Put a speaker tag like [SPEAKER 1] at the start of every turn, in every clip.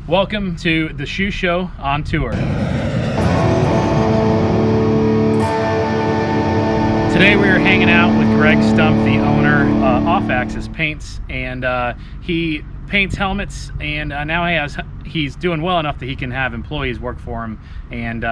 [SPEAKER 1] Welcome to the Shoe Show on tour. Today we are hanging out with Greg Stumpff, the owner, Off Axis Paints, and he paints helmets, and now he's doing well enough that he can have employees work for him, and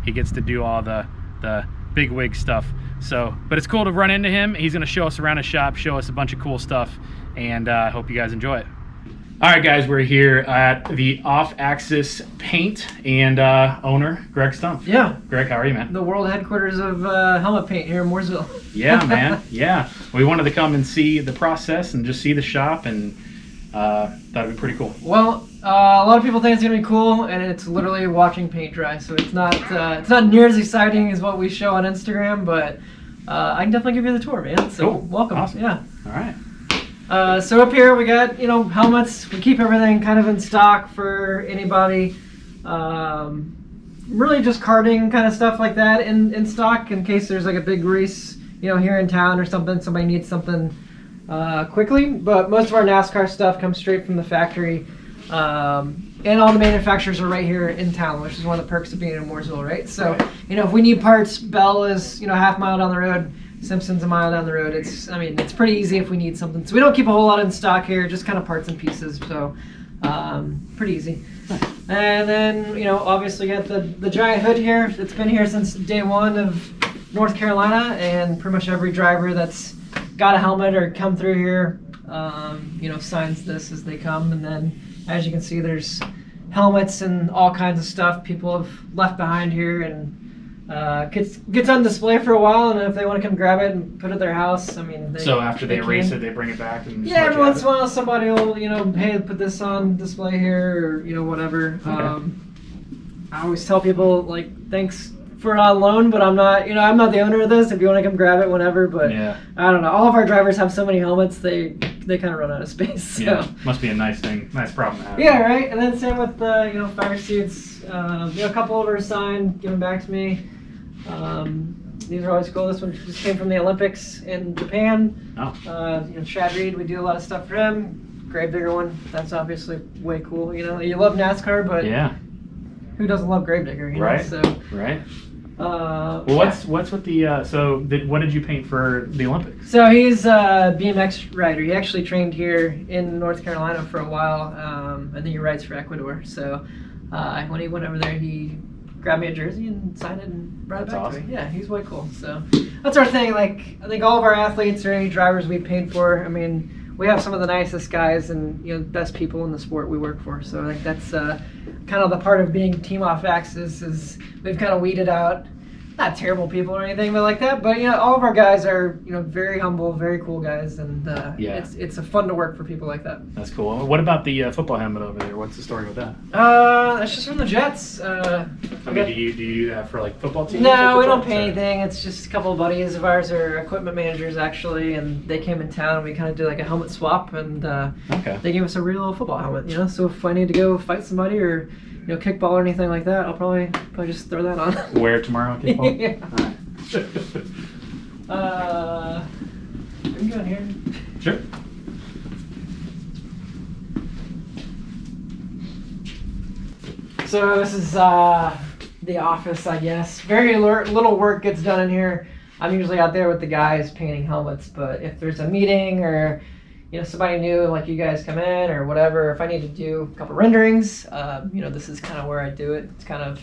[SPEAKER 1] he gets to do all the big wig stuff. So, but it's cool to run into him. He's going to show us around his shop, show us a bunch of cool stuff, and I hope you guys enjoy it. All right, guys, we're here at the Off Axis Paint and owner, Greg Stumpff.
[SPEAKER 2] Yeah.
[SPEAKER 1] Greg, how are you, man?
[SPEAKER 2] The world headquarters of helmet paint here in Mooresville.
[SPEAKER 1] Yeah, man. Yeah. We wanted to come and see the process and just see the shop, and that'd be pretty cool.
[SPEAKER 2] Well, a lot of people think it's gonna be cool, and it's literally watching paint dry. So it's not near as exciting as what we show on Instagram, but I can definitely give you the tour, man. So
[SPEAKER 1] cool.
[SPEAKER 2] Welcome.
[SPEAKER 1] Awesome.
[SPEAKER 2] Yeah.
[SPEAKER 1] All right.
[SPEAKER 2] So up here we got, helmets. We keep everything kind of in stock for anybody. Really just karting kind of stuff like that in stock in case there's like a big race, here in town or something. Somebody needs something quickly. But most of our NASCAR stuff comes straight from the factory. And all the manufacturers are right here in town, which is one of the perks of being in Mooresville, right? So, if we need parts, Bell is, half mile down the road. Simpson's a mile down the road. It's pretty easy if we need something. So we don't keep a whole lot in stock here, just kind of parts and pieces. So pretty easy. And then, obviously got the giant hood here. It's been here since day one of North Carolina, and pretty much every driver that's got a helmet or come through here, signs this as they come. And then, as you can see, there's helmets and all kinds of stuff people have left behind here, and gets on display for a while, and if they want to come grab it and put it at their house,
[SPEAKER 1] So after they erase it, they bring it back? And
[SPEAKER 2] every once in a while somebody will, hey, put this on display here, or, whatever. Okay. I always tell people, thanks for not a loan, but I'm not the owner of this. If you want to come grab it whenever, but yeah. I don't know. All of our drivers have so many helmets, they kind of run out of space. So.
[SPEAKER 1] Yeah, must be a nice problem to have.
[SPEAKER 2] Yeah, right. And then same with fire suits. A couple of are signed, given back to me. These are always cool. This one just came from the Olympics in Japan.
[SPEAKER 1] Oh.
[SPEAKER 2] Chad Reed, we do a lot of stuff for him. Gravedigger one, that's obviously way cool. You love NASCAR, but yeah, who doesn't love Gravedigger?
[SPEAKER 1] Right.
[SPEAKER 2] So
[SPEAKER 1] right. What's with the what did you paint for the Olympics?
[SPEAKER 2] So he's a BMX rider. He actually trained here in North Carolina for a while, and then he rides for Ecuador. So when he went over there, he grabbed me a jersey and signed it and brought it back to me. Yeah, he's way cool. So that's our thing. I think all of our athletes or any drivers we paint for, we have some of the nicest guys and best people in the sport we work for. So I think that's kind of the part of being Team Off Axis is we've kind of weeded out not terrible people or anything but like that, but all of our guys are very humble, very cool guys, and it's a fun to work for people like that.
[SPEAKER 1] That's cool. What about the football helmet over there? What's the story with that?
[SPEAKER 2] That's just from the Jets.
[SPEAKER 1] Do you do that for football teams?
[SPEAKER 2] No, we don't pay anything. It's just a couple of buddies of ours are equipment managers actually, and they came in town and we kind of did a helmet swap, and they gave us a real football helmet. So if I need to go fight somebody or kickball or anything like that, I'll probably just throw that on.
[SPEAKER 1] Wear it tomorrow, kickball?
[SPEAKER 2] Yeah. All right. I'm going here.
[SPEAKER 1] Sure.
[SPEAKER 2] So this is the office, I guess. Very little work gets done in here. I'm usually out there with the guys painting helmets, but if there's a meeting or somebody new, like you guys come in or whatever, if I need to do a couple renderings, this is kind of where I do it. It's kind of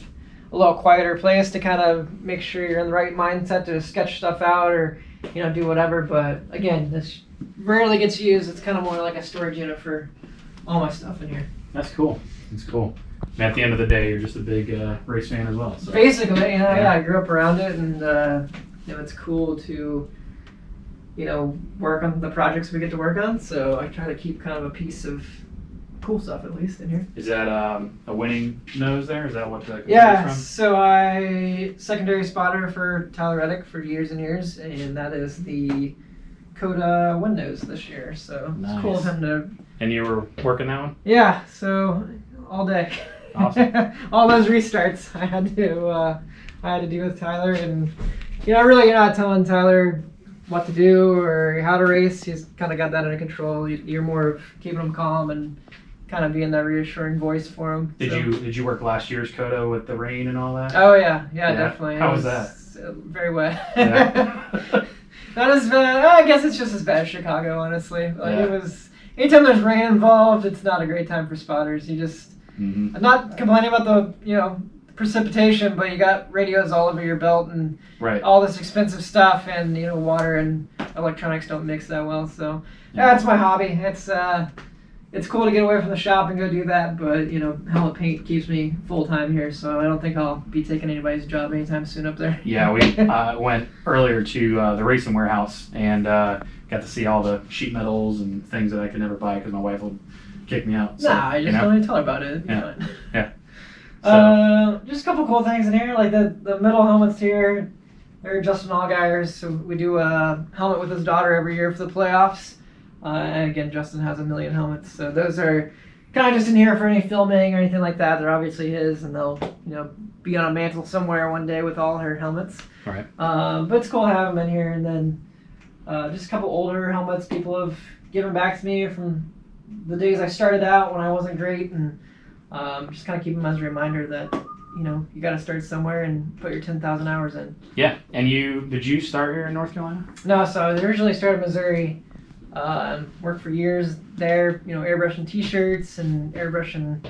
[SPEAKER 2] a little quieter place to kind of make sure you're in the right mindset to sketch stuff out or, do whatever. But again, this rarely gets used. It's kind of more like a storage unit for all my stuff in here.
[SPEAKER 1] That's cool. That's cool. And at the end of the day, you're just a big race fan as well. So.
[SPEAKER 2] Basically, yeah, I grew up around it, and it's cool to work on the projects we get to work on, so I try to keep kind of a piece of cool stuff at least in here.
[SPEAKER 1] Is that a winning nose there? Is that what the
[SPEAKER 2] Yeah,
[SPEAKER 1] from?
[SPEAKER 2] So I secondary spotter for Tyler Reddick for years and years, and that is the Coda win nose this year, so nice. It's cool of him to... And
[SPEAKER 1] you were working that one?
[SPEAKER 2] Yeah, so all day.
[SPEAKER 1] Awesome.
[SPEAKER 2] All those restarts I had to do with Tyler, and really you're not telling Tyler what to do or how to race. He's kind of got that under control. You're more of keeping him calm and kind of being that reassuring voice for them.
[SPEAKER 1] Did you work last year's Kodo with the rain and all that?
[SPEAKER 2] Oh yeah, definitely.
[SPEAKER 1] How was that?
[SPEAKER 2] Very wet.
[SPEAKER 1] Yeah.
[SPEAKER 2] Not as bad. I guess it's just as bad as Chicago, honestly. Like
[SPEAKER 1] Yeah.
[SPEAKER 2] it was. Anytime there's rain involved, it's not a great time for spotters. You just.
[SPEAKER 1] Mm-hmm.
[SPEAKER 2] I'm not complaining about the precipitation, but you got radios all over your belt and
[SPEAKER 1] Right.
[SPEAKER 2] all this expensive stuff, and water and electronics don't mix that well. So that's my hobby. It's cool to get away from the shop and go do that, but helmet paint keeps me full time here, so I don't think I'll be taking anybody's job anytime soon up there.
[SPEAKER 1] Yeah, we went earlier to the racing warehouse and got to see all the sheet metals and things that I could never buy because my wife would kick me out. So,
[SPEAKER 2] I just don't even tell her about it.
[SPEAKER 1] Yeah. Yeah. So,
[SPEAKER 2] just a couple cool things in here, like the middle helmets here. They're Justin Allgaier's, so we do a helmet with his daughter every year for the playoffs. And again, Justin has 1 million helmets, so those are kind of just in here for any filming or anything like that. They're obviously his, and they'll be on a mantle somewhere one day with all her helmets.
[SPEAKER 1] right.
[SPEAKER 2] But it's cool to have them in here, and then just a couple older helmets people have given back to me from the days I started out when I wasn't great, and just kind of keep them as a reminder that you got to start somewhere and put your 10,000 hours in.
[SPEAKER 1] Yeah, and did you start here in North Carolina?
[SPEAKER 2] No, so I originally started in Missouri. Worked for years there, airbrushing t-shirts and airbrushing,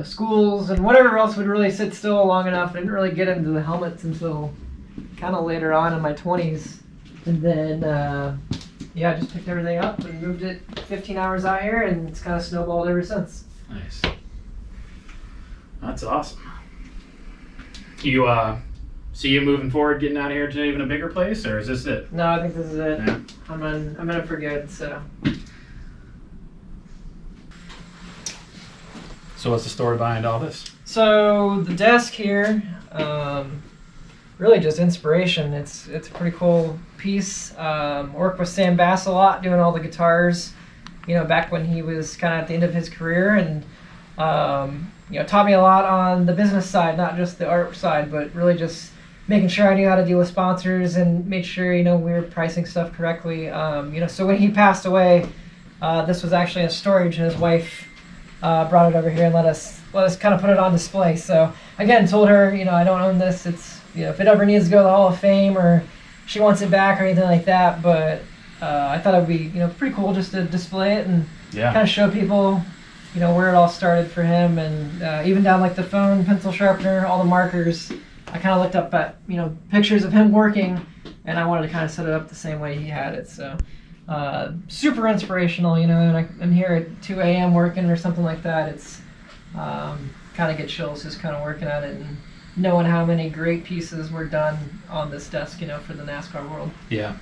[SPEAKER 2] schools and whatever else would really sit still long enough. I didn't really get into the helmets until kind of later on in my 20s. And then, I just picked everything up and moved it 15 hours out here, and it's kind of snowballed ever since.
[SPEAKER 1] Nice. That's awesome. You see you moving forward, getting out of here to even a bigger place, or is this it?
[SPEAKER 2] No, I think this is it.
[SPEAKER 1] Yeah.
[SPEAKER 2] I'm in it for good, so.
[SPEAKER 1] So what's the story behind all this?
[SPEAKER 2] So the desk here, really just inspiration. It's a pretty cool piece. Worked with Sam Bass a lot doing all the guitars, back when he was kind of at the end of his career, and taught me a lot on the business side, not just the art side, but really just making sure I knew how to deal with sponsors and made sure we were pricing stuff correctly. So when he passed away, this was actually in storage, and his wife brought it over here and let us kind of put it on display. So again, told her, I don't own this. It's if it ever needs to go to the Hall of Fame or she wants it back or anything like that. But I thought it would be pretty cool just to display it and kind of show people where it all started for him, and even down like the phone, pencil sharpener, all the markers. I kind of looked up at pictures of him working, and I wanted to kind of set it up the same way he had it. So super inspirational, and I'm here at 2 a.m. working or something like that. It's kind of get chills just kind of working at it and knowing how many great pieces were done on this desk, for the NASCAR world.
[SPEAKER 1] Yeah,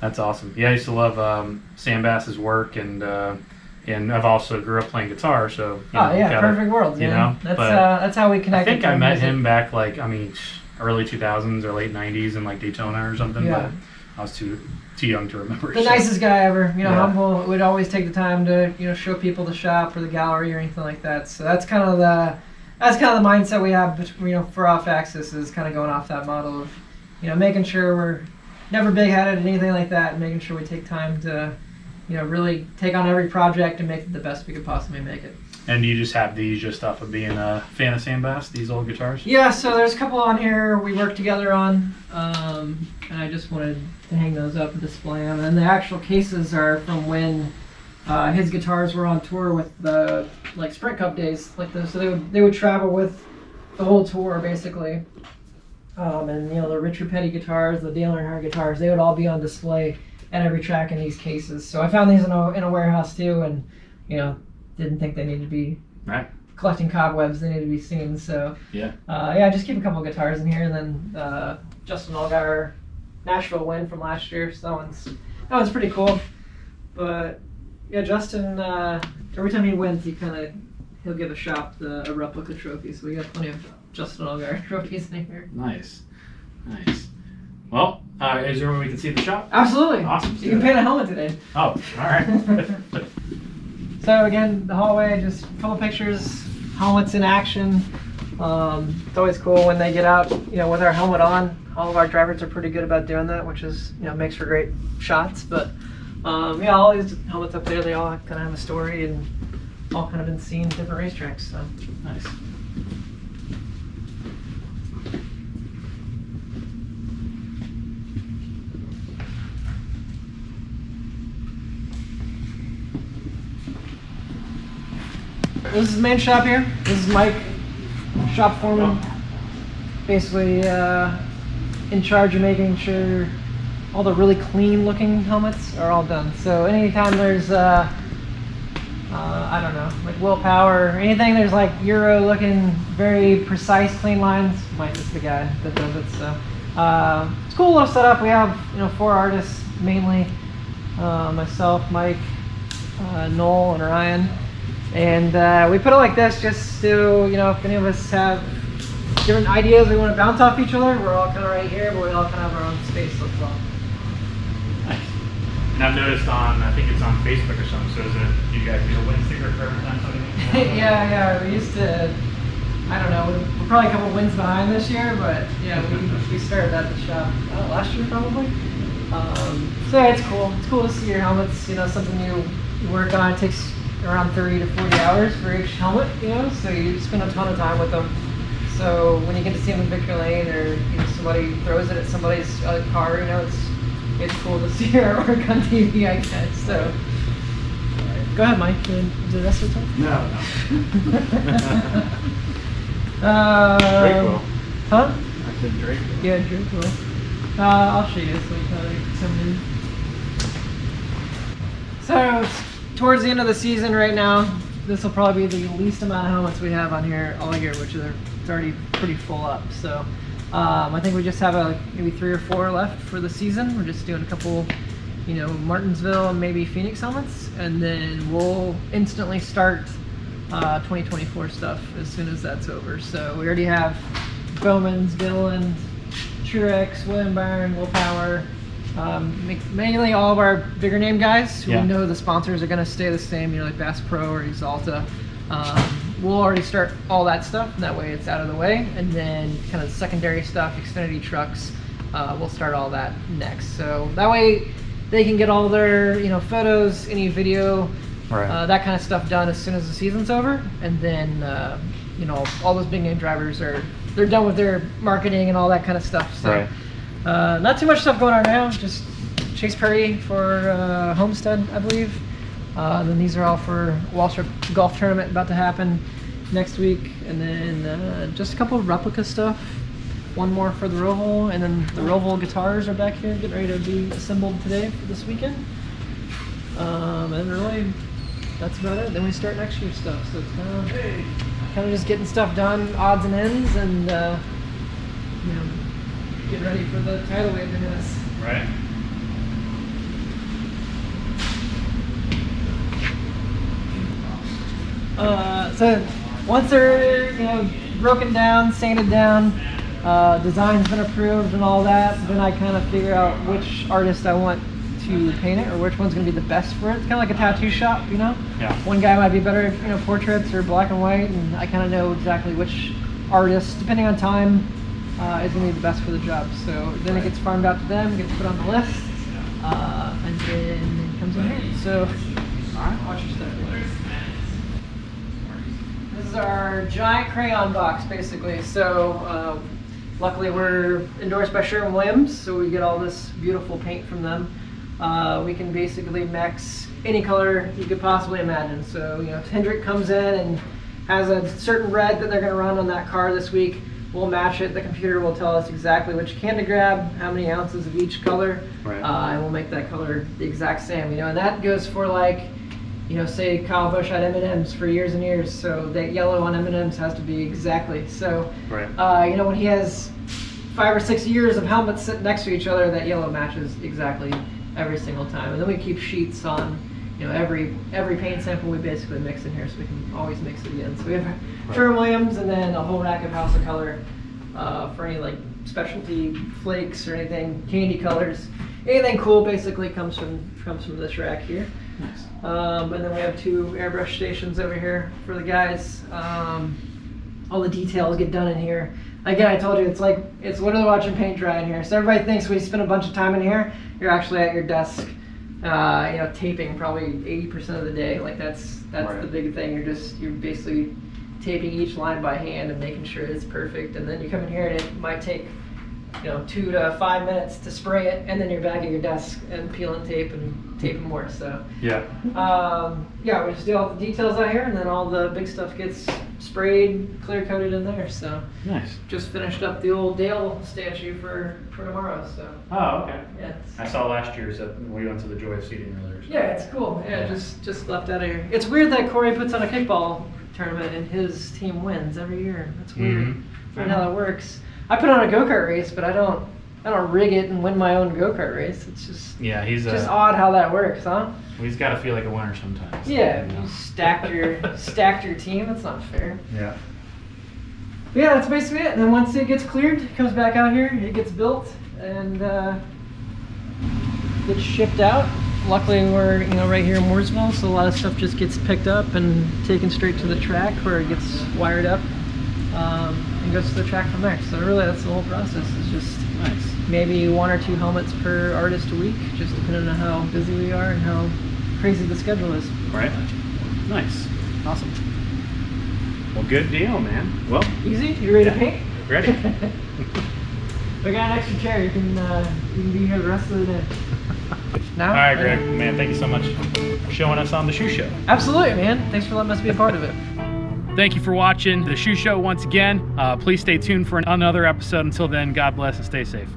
[SPEAKER 1] that's awesome. Yeah, I used to love Sam Bass's work, and I've also grew up playing guitar, so
[SPEAKER 2] perfect world. That's how we connected.
[SPEAKER 1] I think I met him back early 2000s or late 90s in like Daytona or something.
[SPEAKER 2] Yeah.
[SPEAKER 1] But I was too young to remember.
[SPEAKER 2] The nicest guy ever. Humble. Would always take the time to show people the shop or the gallery or anything like that. So that's kind of the mindset we have. For Off Axis is kind of going off that model of making sure we're never big-headed or anything like that, and making sure we take time to really take on every project and make it the best we could possibly make it.
[SPEAKER 1] And you just have these just off of being a fan of Sam Bass, these old guitars?
[SPEAKER 2] Yeah, so there's a couple on here we worked together on, and I just wanted to hang those up and display them. And the actual cases are from when his guitars were on tour with the Sprint Cup days, like those. So they would travel with the whole tour basically. And the Richard Petty guitars, the Dale Earnhardt guitars, they would all be on display at every track in these cases. So I found these in a warehouse too, and didn't think they needed to be collecting cobwebs. They needed to be seen. So just keep a couple guitars in here, and then Justin Allgaier Nashville win from last year. So that one's pretty cool. But yeah, Justin, every time he wins, he'll give a shop a replica trophy. So we got plenty of Justin Allgaier trophies in here.
[SPEAKER 1] Nice. Well, is there a way we can see the shop?
[SPEAKER 2] Absolutely.
[SPEAKER 1] Awesome.
[SPEAKER 2] You can paint a helmet today.
[SPEAKER 1] Oh, all right.
[SPEAKER 2] So again, the hallway, just full of pictures, helmets in action. It's always cool when they get out, with our helmet on. All of our drivers are pretty good about doing that, which is, makes for great shots. But all these helmets up there, they all kind of have a story, and all kind of been seen different racetracks. So
[SPEAKER 1] Nice.
[SPEAKER 2] this is the main shop here. This is Mike, shop foreman, basically in charge of making sure all the really clean looking helmets are all done. So anytime there's I don't know, like willpower or anything, there's like Euro looking very precise clean lines, Mike is the guy that does it. So it's a cool little setup. We have 4 artists mainly, myself, Mike, Noel, and Ryan. And we put it like this just to, if any of us have different ideas we want to bounce off each other, we're all kind of right here, but we all kind of have our own space as well.
[SPEAKER 1] Nice. And I've noticed I think it's on Facebook or something, so is it, do you guys do a win sticker for every time somebody makes it?
[SPEAKER 2] Yeah, we used to, I don't know, we're probably a couple wins behind this year, but yeah, we started that at the shop last year probably. So yeah, it's cool. It's cool to see your helmets, something you work on. It takes around 30 to 40 hours for each helmet, so you spend a ton of time with them. So when you get to see them in victory lane, or somebody throws it at somebody's car, it's cool to see your artwork on TV, I guess. So go ahead, Mike. Do the rest of the time?
[SPEAKER 1] No. Drake will.
[SPEAKER 2] Huh?
[SPEAKER 1] I said Drake will.
[SPEAKER 2] Yeah, Drake will. I'll show you so you can come in. So towards the end of the season right now, this will probably be the least amount of helmets we have on here all year, which it's already pretty full up. So I think we just have maybe 3 or 4 left for the season. We're just doing a couple, Martinsville and maybe Phoenix helmets, and then we'll instantly start 2024 stuff as soon as that's over. So we already have Bowman's, Gilliland, Truex, William Byron, Willpower, mainly all of our bigger name guys who we know the sponsors are going to stay the same, like Bass Pro or Exalta. We'll already start all that stuff, and that way it's out of the way. And then kind of secondary stuff, Xfinity trucks, we'll start all that next. So that way they can get all their photos, any video, that kind of stuff done as soon as the season's over. And then all those big name drivers they're done with their marketing and all that kind of stuff. So not too much stuff going on now, just Chase Perry for Homestead, I believe. Then these are all for Wall Street Golf Tournament about to happen next week. And then just a couple of replica stuff. One more for the Roval, and then the Roval guitars are back here getting ready to be assembled today for this weekend. And really, that's about it. Then we start next year's stuff. So it's kind of just getting stuff done, odds and ends, and getting ready for the tidal wave to hit us.
[SPEAKER 1] Right.
[SPEAKER 2] So once they're broken down, sanded down, design's been approved and all that, then I kind of figure out which artist I want to paint it, or which one's going to be the best for it. It's kind of like a tattoo shop, Yeah. One guy might be better at portraits or black and white, and I kind of know exactly which artist, depending on time, is going to be the best for the job. So then it gets farmed out to them, gets put on the list, and then it comes in here. So watch your stuff. This is our giant crayon box, basically. So luckily we're endorsed by Sherwin-Williams, so we get all this beautiful paint from them. We can basically mix any color you could possibly imagine. So if Hendrick comes in and has a certain red that they're going to run on that car this week, we'll match it. The computer will tell us exactly which can to grab, how many ounces of each color, and we'll make that color the exact same. And that goes for say Kyle Busch had M&Ms for years and years, so that yellow on M&Ms has to be exactly. So, when he has 5 or 6 years of helmets sitting next to each other, that yellow matches exactly every single time. And then we keep sheets on, every paint sample we basically mix in here, so we can always mix it again. So we have Sherwin-Williams, and then a whole rack of House of Color for any specialty flakes or anything, candy colors. Anything cool basically comes from this rack here. Nice. And then we have 2 airbrush stations over here for the guys. All the details get done in here. Again, I told you, it's literally watching paint dry in here. So everybody thinks we spend a bunch of time in here. You're actually at your desk taping probably 80% of the day. Like that's
[SPEAKER 1] Right.
[SPEAKER 2] the big thing. You're basically taping each line by hand and making sure it's perfect. And then you come in here and it might take 2 to 5 minutes to spray it, and then you're back at your desk and peeling tape and taping more. So
[SPEAKER 1] Yeah.
[SPEAKER 2] we just do all the details out here, and then all the big stuff gets sprayed, clear coated in there. So
[SPEAKER 1] Nice.
[SPEAKER 2] just finished up the old Dale statue for tomorrow. So
[SPEAKER 1] Oh, okay.
[SPEAKER 2] yeah.
[SPEAKER 1] I saw last year's that we went to the Joy of Seating earlier. So.
[SPEAKER 2] Yeah, it's cool. Yeah,
[SPEAKER 1] Yeah.
[SPEAKER 2] just left out of here. It's weird that Corey puts on a kickball tournament and his team wins every year. That's weird.
[SPEAKER 1] Mhm.
[SPEAKER 2] I don't know how that works. I put on a go-kart race, but I don't rig it and win my own go-kart race. It's just
[SPEAKER 1] Yeah, he's
[SPEAKER 2] just odd how that works, huh?
[SPEAKER 1] he's got to feel like a winner sometimes.
[SPEAKER 2] Yeah,
[SPEAKER 1] you know?
[SPEAKER 2] you stacked your team. That's not fair.
[SPEAKER 1] Yeah.
[SPEAKER 2] But yeah, that's basically it. And then once it gets cleared, it comes back out here, it gets built, and gets shipped out. Luckily, we're right here in Mooresville, so a lot of stuff just gets picked up and taken straight to the track where it gets wired up and goes to the track from there. So really, that's the whole process. It's just
[SPEAKER 1] Nice.
[SPEAKER 2] maybe 1 or 2 helmets per artist a week, just depending on how busy we are and how crazy the schedule is.
[SPEAKER 1] Right. Nice. Awesome. Well, good deal, man. Well,
[SPEAKER 2] Easy? You ready to paint?
[SPEAKER 1] ready.
[SPEAKER 2] We got an extra chair. You can be here the rest of the day. Now?
[SPEAKER 1] All right, Greg. Man, thank you so much for showing us on the Shoe Show.
[SPEAKER 2] Absolutely, man. Thanks for letting us be a part of it.
[SPEAKER 1] Thank you for watching the Shoe Show once again. Please stay tuned for another episode. Until then, God bless and stay safe.